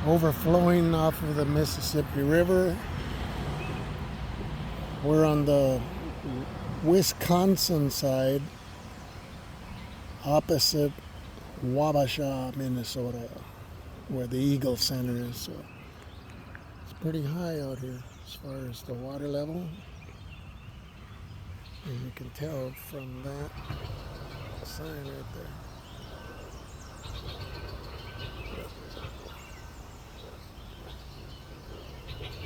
overflowing off of the Mississippi River. We're on the Wisconsin side, opposite Wabasha, Minnesota, where the Eagle Center is. So it's pretty high out here as far as the water level. And you can tell from that sign right there.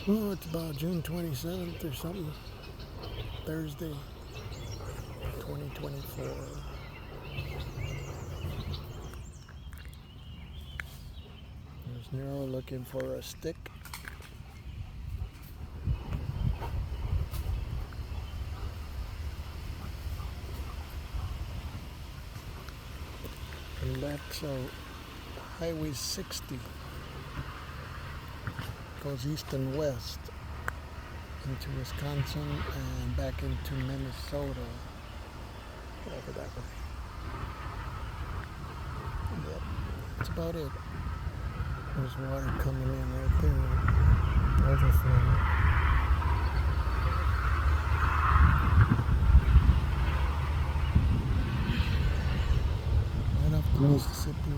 Oh, it's about June 27th or something. Thursday, 2024. There's Nero looking for a stick. And that's Highway 60. Goes east and west into Wisconsin and back into Minnesota. Over that way. Yep, that's about it. There's water coming in right there. Overflowing. Right off the Mississippi